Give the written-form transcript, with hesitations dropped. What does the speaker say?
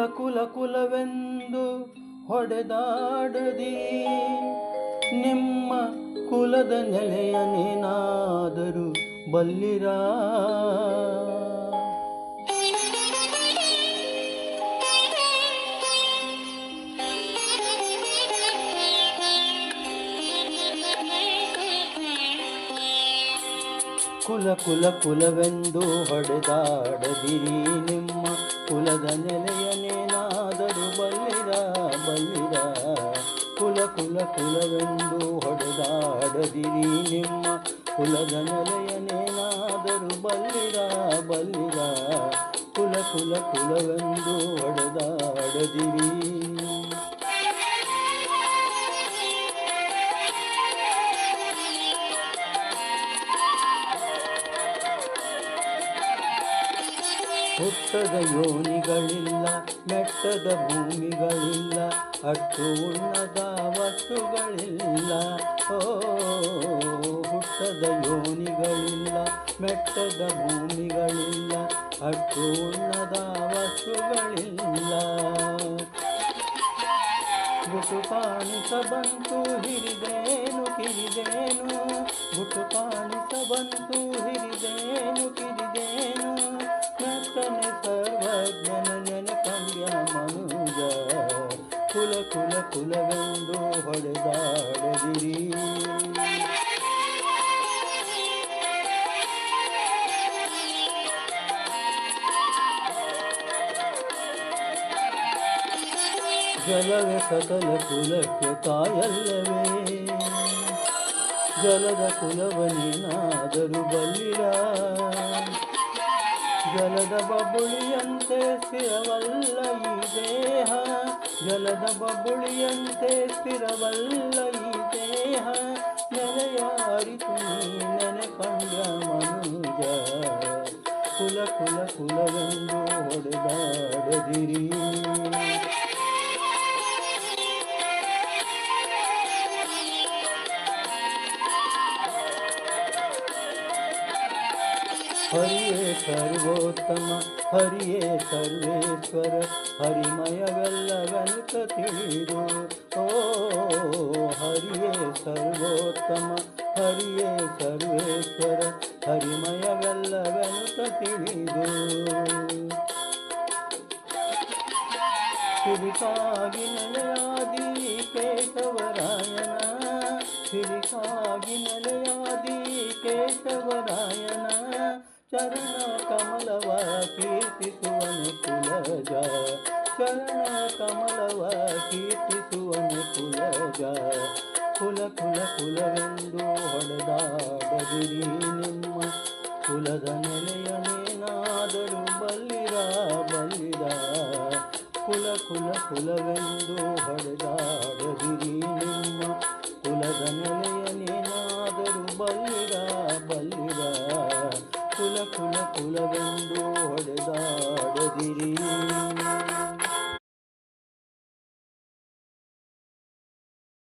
ಕುಲವೆಂದು ಹೊಡೆದಾಡದಿ ನಿಮ್ಮ ಕುಲದ ನೆಲೆಯನೇನಾದರೂ ಬಲ್ಲಿರಾ. ಕುಲವೆಂದು ಹೊಡೆದಾಡದಿರಿ ನಿಮ್ಮ ಕುಲದ ನೆಲೆಯನೇನಾದರೂ ಬಲ್ಲಿರ. ಕುಲವೆಂದು ಹೊಡೆದಾಡದಿರಿ ನಿಮ್ಮ ಕುಲದ ನೆಲೆಯನೇನಾದರೂ ಬಲ್ಲಿರ. ಕುಲವೆಂದು ಹೊಡೆದಾಡದಿರಿ. ಹುಟ್ಟದ ಯೋನಿಗಳಿಲ್ಲ, ಮೆಟ್ಟದ ಭೂಮಿಗಳಿಲ್ಲ, ಅಟ್ಟು ಉಣ್ಣದ ವಸ್ತುಗಳಿಲ್ಲ. ಹುಟ್ಟದ ಯೋನಿಗಳಿಲ್ಲ, ಮೆಟ್ಟದ ಭೂಮಿಗಳಿಲ್ಲ, ಅಟ್ಟು ಉಣ್ಣದ ವಸ್ತುಗಳಿಲ್ಲ. ಗುಟು ಕಾಣಿಸ ಬಂತು ಹಿರಿದೇನು ಕಿರಿದೇನು, ಗುಟು ಕಾಣಿಸ ಬಂತು ಹಿರಿದೇನು ಕಿರಿದೇನು. ಮೆತ್ತನೆ ಸರ್ವಜ್ಞನ ನೆನಕಂಡ್ಯ ಮನುಜ, ಕುಲವೆಂದು ಹೊಡೆದಾಡದಿರಿ. ಜಲವೇ ಸಕಲ ಕುಲಕ್ಕೆ ತಾಯಲ್ಲವೇ, ಜಲದ ಕುಲವನೇನಾದರೂ ಬಲ್ಲಿರ. ಜಲದ ಬಬುಳಿಯಂತೆ ಸ್ಥಿರವಲ್ಲ ಈ ದೇಹ, ಜಲದ ಬಬುಳಿಯಂತೆ ಸ್ಥಿರವಲ್ಲ ಈ ದೇಹ. ನೆಲೆಯ ಅರಿತು ನೀ ನೆನೆಕಂಡ ಮನುಜ, ಕುಲವೆಂದು ಹೊಡೆದಾಡದಿರಿ. ಹರಿಯೇ ಸರ್ವೋತ್ತಮ, ಹರಿಯೇ ಸರ್ವೇಶ್ವರ, ಹರಿಮಯವೆಲ್ಲವೆನುತ ತಿಳಿದು. ಹರಿಯೇ ಸರ್ವೋತ್ತಮ, ಹರಿಯೇ ಸರ್ವೇಶ್ವರ, ಹರಿಮಯವೆಲ್ಲವೆನುತ ತಿಳಿದು. ಸಿರಿಕಾಗಿ ನೆಲೆಯಾದಿ ಕೇಶವರಾಯನ, ಸಿರಿಕಾಗಿ ನೆಲೆಯಾದಿ ಕೇಶವರಾಯನ. ಚರಣ ಕಮಲವ ಕೀರ್ತಿಸುವನು ಕುಲಜ, ಚರಣ ಕಮಲವ ಕೀರ್ತಿಸುವನು ಕುಲಜ. ಕುಲವೆಂದು ಹೊಡೆದಾಡದಿರಿ ನಿಮ್ಮ ಕುಲದ ನೆಲೆಯನೇನಾದರೂ ಬಲ್ಲಿರ. ಕುಲವೆಂದು ಹೊಡೆದಾಡದಿರಿ ನಿಮ್ಮ ಕುಲದ ನೆಲೆಯನೇನಾದರೂ ಬಲ್ಲಿರ. ಕುಲವೆಂದು ಹೊಡೆದಾಡದಿರಿ.